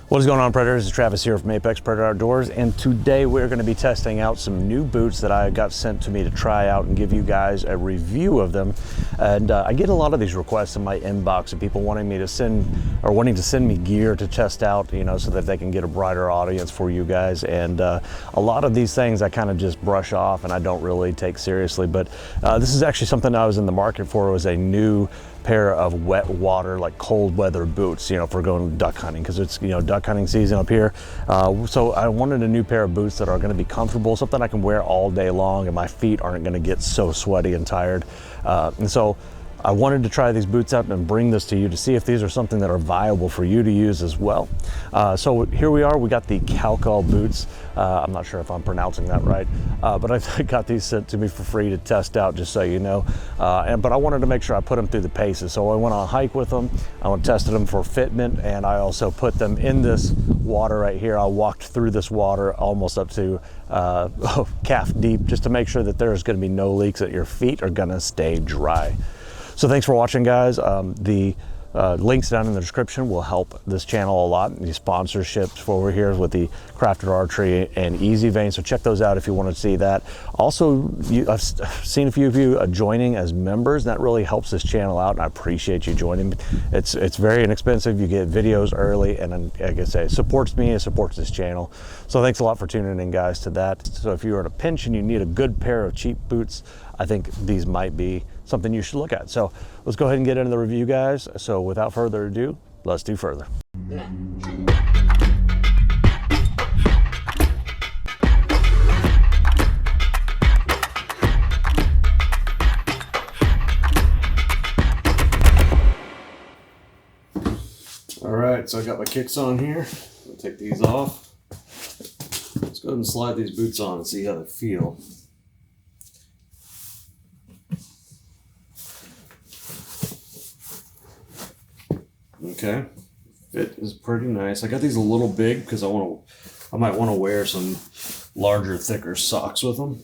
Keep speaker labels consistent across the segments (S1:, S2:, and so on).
S1: What is going on, Predators? It's Travis here from Apex Predator Outdoors, and today we're going to be testing out some new boots that I got sent to me to try out and give you guys a review of them. And I get a lot of these requests in my inbox of people wanting me to send me gear to test out, you know, so that they can get a broader audience for you guys. And a lot of these things I kind of just brush off and I don't really take seriously. But this is actually something I was in the market for. It was a new pair of wet water, like cold weather boots, you know, for going duck hunting, because it's, you know, duck hunting season up here. So I wanted a new pair of boots that are going to be comfortable, something I can wear all day long and my feet aren't going to get so sweaty and tired. And so I wanted to try these boots out and bring this to you to see if these are something that are viable for you to use as well. So here we are, we got the KalKal boots. I'm not sure if I'm pronouncing that right, but I got these sent to me for free to test out, just so you know. But I wanted to make sure I put them through the paces. So I went on a hike with them, I tested them for fitment, and I also put them in this water right here. I walked through this water almost up to calf deep, just to make sure that there's gonna be no leaks, that your feet are gonna stay dry. So thanks for watching, guys. The links down in the description will help this channel a lot. These sponsorships for over here with the Crafted Archery and Easy Vein, so check those out if you want to see that. Also, I've seen a few of you joining as members. That really helps this channel out, and I appreciate you joining. It's very inexpensive. You get videos early, and like I say, it supports me, it supports this channel. So thanks a lot for tuning in, guys, to that. So if you're in a pinch and you need a good pair of cheap boots, I think these might be something you should look at. So let's go ahead and get into the review, guys. So without further ado, let's do further. All right, so I got my kicks on here. I'll take these off. Let's go ahead and slide these boots on and see how they feel. Okay, fit is pretty nice. I got these a little big because I might want to wear some larger, thicker socks with them.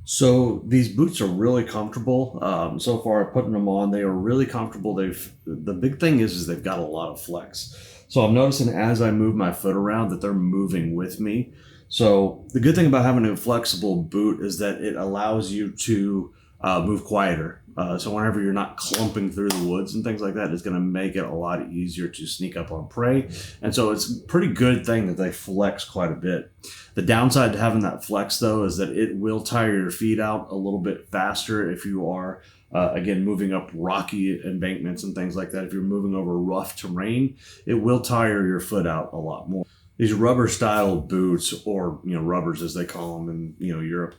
S1: So these boots are really comfortable. So far, putting them on, they are really comfortable. The big thing is they've got a lot of flex. So I'm noticing as I move my foot around that they're moving with me. So the good thing about having a flexible boot is that it allows you to move quieter. So whenever you're not clumping through the woods and things like that, it's going to make it a lot easier to sneak up on prey. And so it's a pretty good thing that they flex quite a bit. The downside to having that flex, though, is that it will tire your feet out a little bit faster if you are, again, moving up rocky embankments and things like that. If you're moving over rough terrain, it will tire your foot out a lot more. These rubber style boots, or, you know, rubbers as they call them in, you know, Europe,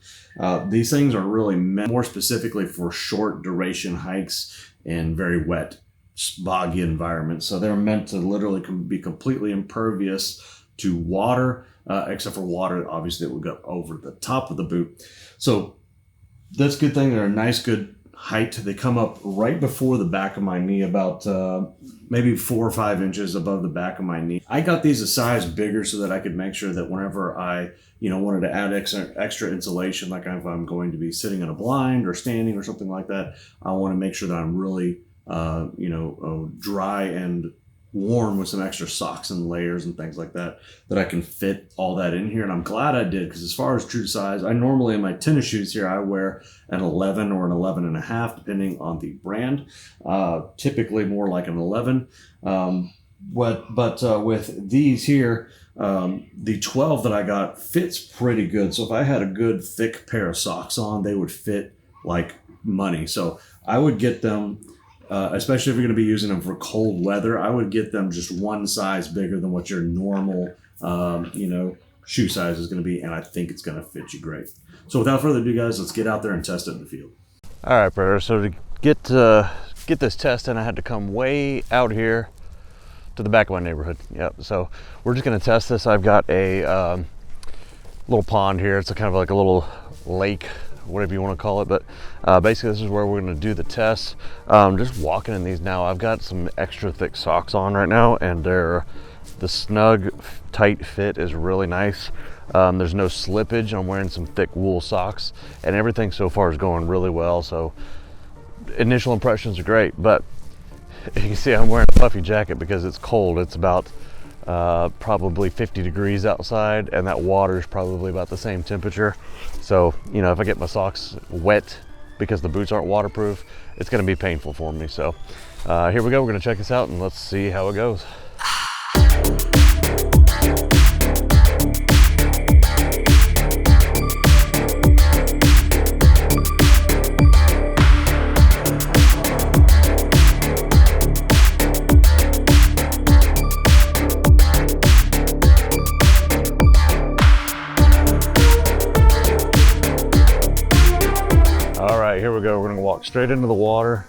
S1: these things are really meant more specifically for short duration hikes and very wet, boggy environments. So they're meant to literally be completely impervious to water, except for water, obviously, that would go over the top of the boot. So that's a good thing. They're a nice, good height. They come up right before the back of my knee, about maybe 4 or 5 inches above the back of my knee. I got these a size bigger so that I could make sure that whenever I, you know, wanted to add extra insulation, like if I'm going to be sitting in a blind or standing or something like that, I want to make sure that I'm really, you know, dry and warm with some extra socks and layers and things like that, that I can fit all that in here. And I'm glad I did, because as far as true size, I normally, in my tennis shoes here, I wear an 11 or an 11.5, depending on the brand. Typically more like an 11. But with these here, the 12 that I got fits pretty good. So if I had a good thick pair of socks on, they would fit like money. So I would get them, especially if you're going to be using them for cold weather, I would get them just one size bigger than what your normal, you know, shoe size is going to be. And I think it's going to fit you great. So without further ado, guys, let's get out there and test it in the field. All right, Predator. So to get this test in, I had to come way out here to the back of my neighborhood. Yep. So we're just going to test this. I've got a little pond here. It's kind of like a little lake, whatever you want to call it, but basically this is where we're going to do the test. Just walking in these now. I've got some extra thick socks on right now, and the snug, tight fit is really nice. There's no slippage. I'm wearing some thick wool socks, and everything so far is going really well. So initial impressions are great, but
S2: You can see I'm wearing a puffy jacket because it's cold. It's about probably 50 degrees outside, and that water is probably about the same temperature. So, you know, if I get my socks wet because the boots aren't waterproof, it's going to be painful for me. So here we go. We're going to check this out and let's see how it goes. All right, here we go. We're gonna walk straight into the water.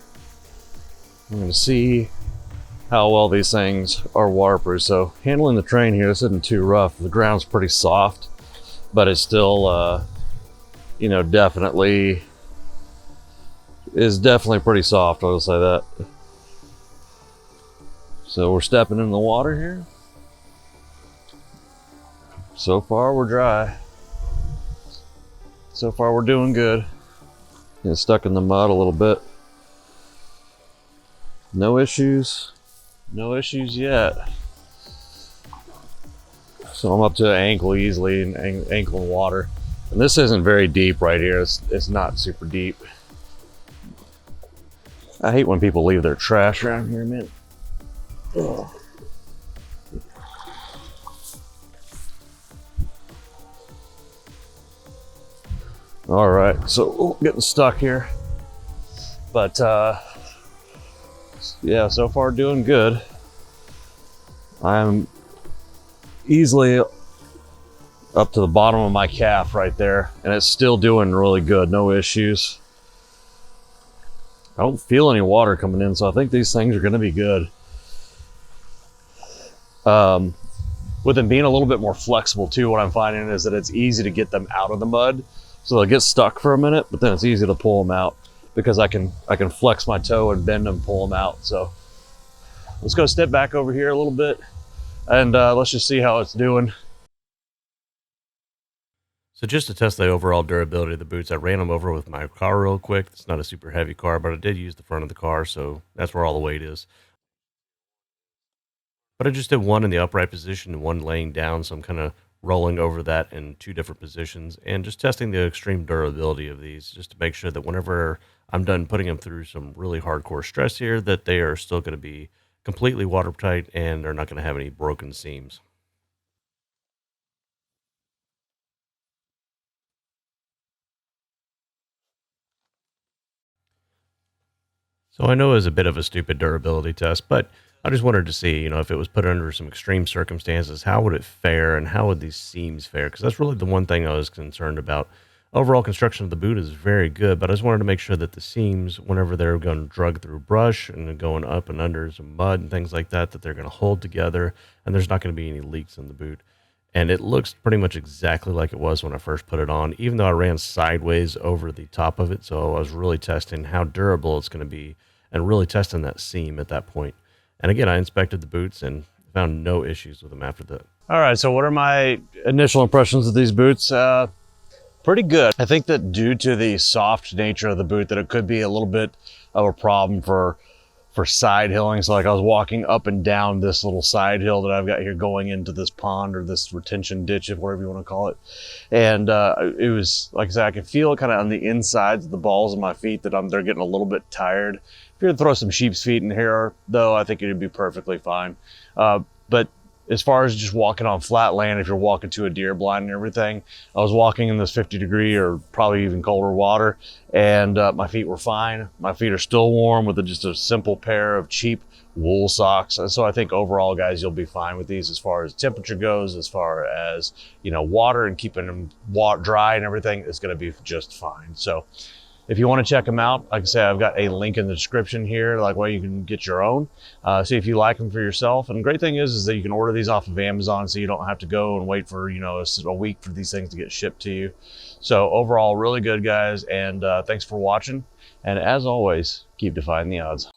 S2: I'm gonna see how well these things are waterproof. So handling the train here, this isn't too rough. The ground's pretty soft, but it's still, you know, definitely pretty soft. I'll say that. So we're stepping in the water here. So far we're dry. So far we're doing good. Getting stuck in the mud a little bit. No issues. No issues yet. So I'm up to ankle easily, and ankle in water. And this isn't very deep right here. It's not super deep. I hate when people leave their trash around here, man. Ugh. All right, so getting stuck here, but yeah, so far doing good. I'm easily up to the bottom of my calf right there, and it's still doing really good, no issues. I don't feel any water coming in, so I think these things are gonna be good. With them being a little bit more flexible too, what I'm finding is that it's easy to get them out of the mud. So they'll get stuck for a minute, but then it's easy to pull them out because I can flex my toe and bend them and pull them out. So let's go step back over here a little bit and let's just see how it's doing. So just to test the overall durability of the boots, I ran them over with my car real quick. It's not a super heavy car, but I did use the front of the car, so that's where all the weight is. But I just did one in the upright position and one laying down, so I'm kind of rolling over that in two different positions and just testing the extreme durability of these just to make sure that whenever I'm done putting them through some really hardcore stress here, that they are still going to be completely watertight and they're not going to have any broken seams. So I know it was a bit of a stupid durability test, but I just wanted to see, you know, if it was put under some extreme circumstances, how would it fare and how would these seams fare? Because that's really the one thing I was concerned about. Overall construction of the boot is very good, but I just wanted to make sure that the seams, whenever they're going to drug through brush and then going up and under some mud and things like that, that they're going to hold together and there's not going to be any leaks in the boot. And it looks pretty much exactly like it was when I first put it on, even though I ran sideways over the top of it. So I was really testing how durable it's going to be and really testing that seam at that point. And again, I inspected the boots and found no issues with them after that. All right, so what are my initial impressions of these boots? Pretty good. I think that due to the soft nature of the boot, that it could be a little bit of a problem for side hilling. So like I was walking up and down this little side hill that I've got here going into this pond or this retention ditch, if whatever you want to call it. And it was, like I said, I could feel kind of on the insides of the balls of my feet that they're getting a little bit tired. If you're to throw some sheep's feet in here, though, I think it'd be perfectly fine. But as far as just walking on flat land, if you're walking to a deer blind and everything, I was walking in this 50-degree or probably even colder water, and my feet were fine. My feet are still warm with just a simple pair of cheap wool socks. And so I think overall, guys, you'll be fine with these as far as temperature goes, as far as, you know, water and keeping them dry and everything is going to be just fine. So if you want to check them out, like I say, I've got a link in the description here, like where you can get your own. See if you like them for yourself. And the great thing is that you can order these off of Amazon, so you don't have to go and wait for, you know, a week for these things to get shipped to you. So overall, really good, guys. And thanks for watching. And as always, keep defying the odds.